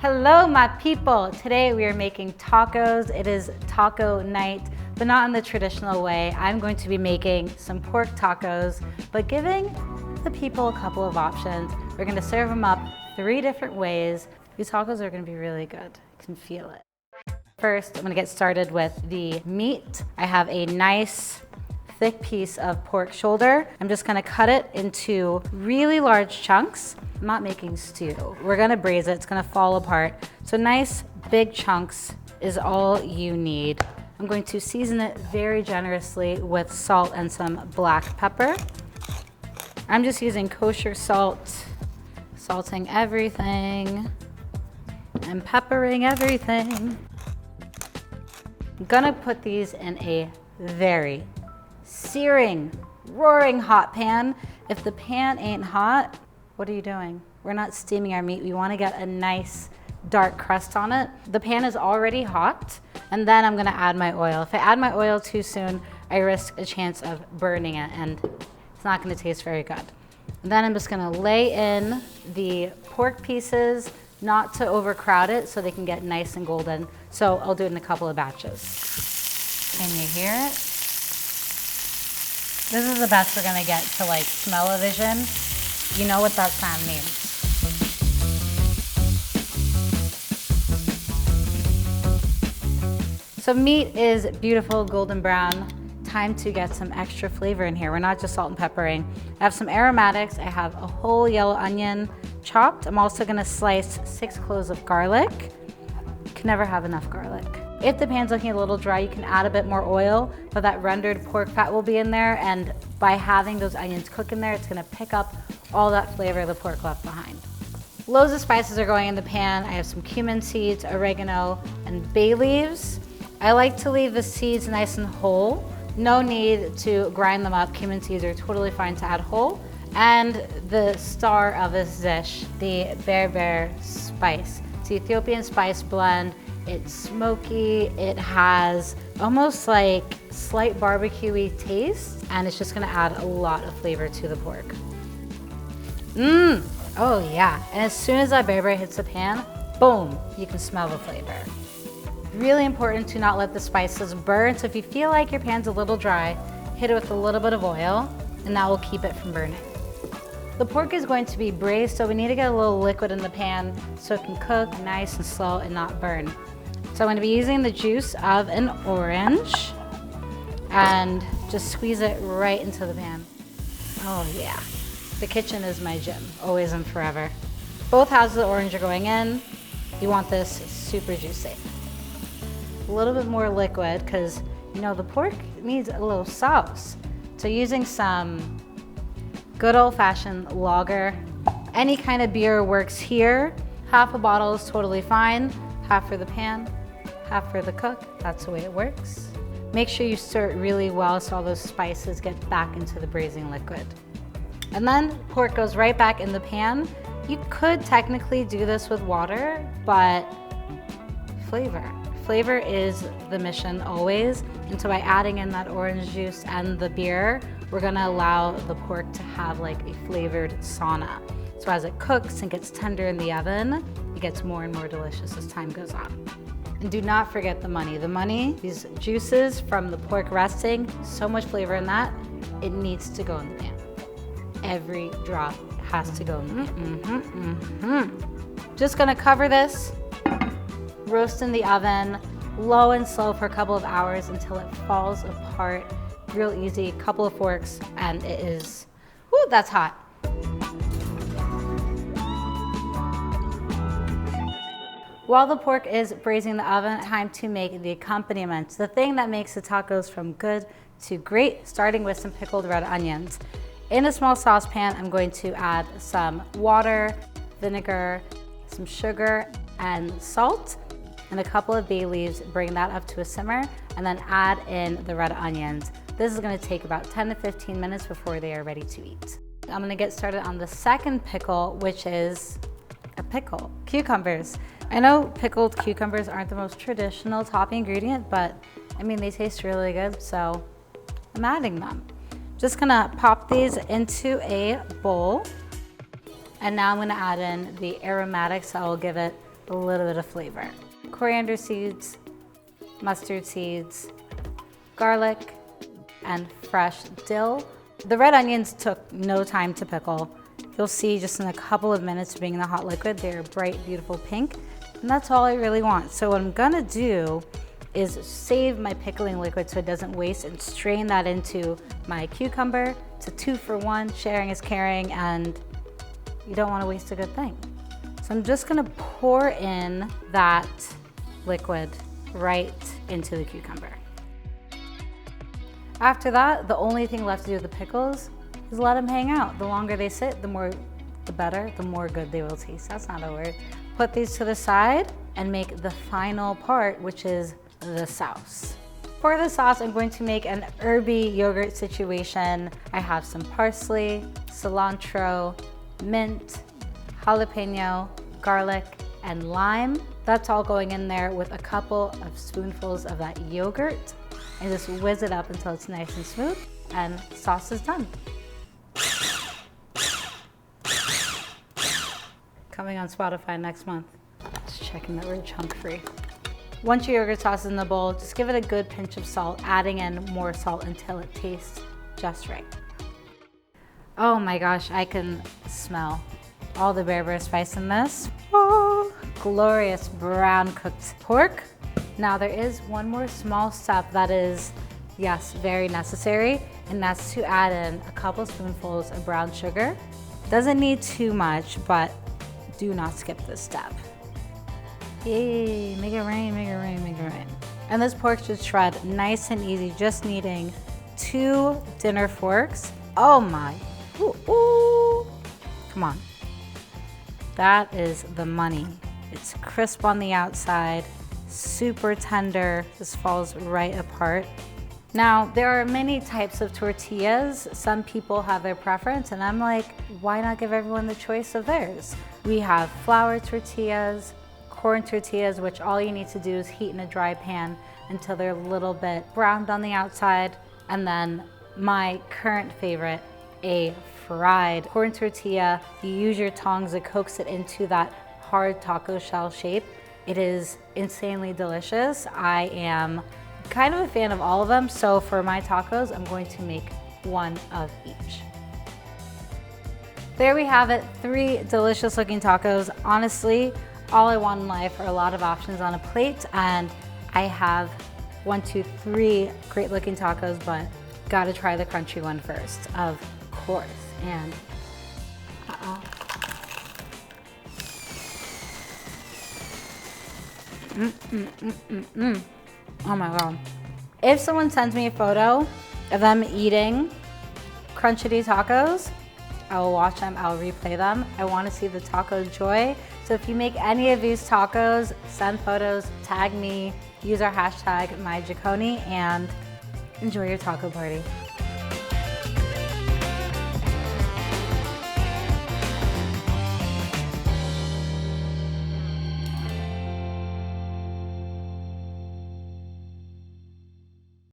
Hello, my people. Today we are making tacos. It is taco night, but not in the traditional way. I'm going to be making some pork tacos, but giving the people a couple of options. We're going to serve them up 3 different ways. These tacos are going to be really good. I can feel it. First, I'm going to get started with the meat. I have a nice thick piece of pork shoulder. I'm just gonna cut it into really large chunks. I'm not making stew. We're gonna braise it, it's gonna fall apart. So nice big chunks is all you need. I'm going to season it very generously with salt and some black pepper. I'm just using kosher salt, salting everything and peppering everything. I'm gonna put these in a very searing, roaring hot pan. If the pan ain't hot, what are you doing? We're not steaming our meat. We want to get a nice dark crust on it. The pan is already hot, and then I'm gonna add my oil. If I add my oil too soon, I risk a chance of burning it, and it's not gonna taste very good. And then I'm just gonna lay in the pork pieces, not to overcrowd it so they can get nice and golden. So I'll do it in a couple of batches. Can you hear it? This is the best we're gonna get to like smell-o-vision. You know what that sound means. So meat is beautiful golden brown. Time to get some extra flavor in here. We're not just salt and peppering. I have some aromatics. I have a whole yellow onion chopped. I'm also gonna slice 6 cloves of garlic. You can never have enough garlic. If the pan's looking a little dry, you can add a bit more oil, but that rendered pork fat will be in there, and by having those onions cook in there, it's gonna pick up all that flavor the pork left behind. Loads of spices are going in the pan. I have some cumin seeds, oregano, and bay leaves. I like to leave the seeds nice and whole. No need to grind them up. Cumin seeds are totally fine to add whole. And the star of this dish, the berbere-spiced. It's the Ethiopian spice blend. It's smoky, it has almost like slight barbecue-y taste, and it's just gonna add a lot of flavor to the pork. Oh yeah, and as soon as that berbere hits the pan, boom, you can smell the flavor. Really important to not let the spices burn, so if you feel like your pan's a little dry, hit it with a little bit of oil, and that will keep it from burning. The pork is going to be braised, so we need to get a little liquid in the pan so it can cook nice and slow and not burn. So I'm going to be using the juice of an orange and just squeeze it right into the pan. Oh yeah, the kitchen is my gym, always and forever. Both halves of the orange are going in. You want this super juicy. A little bit more liquid because you know the pork needs a little sauce. So using some good old-fashioned lager. Any kind of beer works here. Half a bottle is totally fine. Half for the pan, half for the cook. That's the way it works. Make sure you stir it really well so all those spices get back into the braising liquid. And then pork goes right back in the pan. You could technically do this with water, but flavor. Flavor is the mission always. And so by adding in that orange juice and the beer, we're gonna allow the pork to have like a flavored sauna. So as it cooks and gets tender in the oven, it gets more and more delicious as time goes on. And do not forget the money. The money, these juices from the pork resting, so much flavor in that, it needs to go in the pan. Every drop has to go in the pan. Just gonna cover this, roast in the oven, low and slow for a couple of hours until it falls apart. Real easy, couple of forks, and it is, whoo, that's hot. While the pork is braising in the oven, time to make the accompaniments. The thing that makes the tacos from good to great, starting with some pickled red onions. In a small saucepan, I'm going to add some water, vinegar, some sugar, and salt, and a couple of bay leaves. Bring that up to a simmer, and then add in the red onions. This is gonna take about 10 to 15 minutes before they are ready to eat. I'm gonna get started on the second pickle, which is a pickle, cucumbers. I know pickled cucumbers aren't the most traditional topping ingredient, but I mean, they taste really good, so I'm adding them. Just gonna pop these into a bowl. And now I'm gonna add in the aromatics that will give it a little bit of flavor. Coriander seeds, mustard seeds, garlic, and fresh dill. The red onions took no time to pickle. You'll see just in a couple of minutes being in the hot liquid, they're bright, beautiful pink, and that's all I really want. So what I'm gonna do is save my pickling liquid so it doesn't waste and strain that into my cucumber. It's a 2 for 1, sharing is caring, and you don't wanna waste a good thing. So I'm just gonna pour in that liquid right into the cucumber. After that, the only thing left to do with the pickles is let them hang out. The longer they sit, the better, the more good they will taste. That's not a word. Put these to the side and make the final part, which is the sauce. For the sauce, I'm going to make an herby yogurt situation. I have some parsley, cilantro, mint, jalapeno, garlic, and lime. That's all going in there with a couple of spoonfuls of that yogurt, and just whiz it up until it's nice and smooth, and sauce is done. Coming on Spotify next month. Just checking that we're chunk free. Once your yogurt sauce is in the bowl, just give it a good pinch of salt, adding in more salt until it tastes just right. Oh my gosh, I can smell all the berbere spice in this. Oh, glorious brown cooked pork. Now there is one more small step that is, yes, very necessary, and that's to add in a couple spoonfuls of brown sugar. Doesn't need too much, but do not skip this step. Yay, make it rain, make it rain, make it rain. And this pork should shred nice and easy, just needing 2 dinner forks. Oh my, ooh, ooh. Come on. That is the money. It's crisp on the outside, super tender, this falls right apart. Now, there are many types of tortillas. Some people have their preference, and I'm like, why not give everyone the choice of theirs? We have flour tortillas, corn tortillas, which all you need to do is heat in a dry pan until they're a little bit browned on the outside. And then my current favorite, a fried corn tortilla. You use your tongs, it coax it into that hard taco shell shape. It is insanely delicious. I am kind of a fan of all of them, so for my tacos, I'm going to make 1 of each. There we have it, 3 delicious looking tacos. Honestly, all I want in life are a lot of options on a plate, and I have 1, 2, 3 great looking tacos, but gotta try the crunchy one first, of course. And oh my God. If someone sends me a photo of them eating crunchity tacos, I will watch them, I'll replay them. I want to see the taco joy. So if you make any of these tacos, send photos, tag me, use our hashtag #MyJikoni, and enjoy your taco party.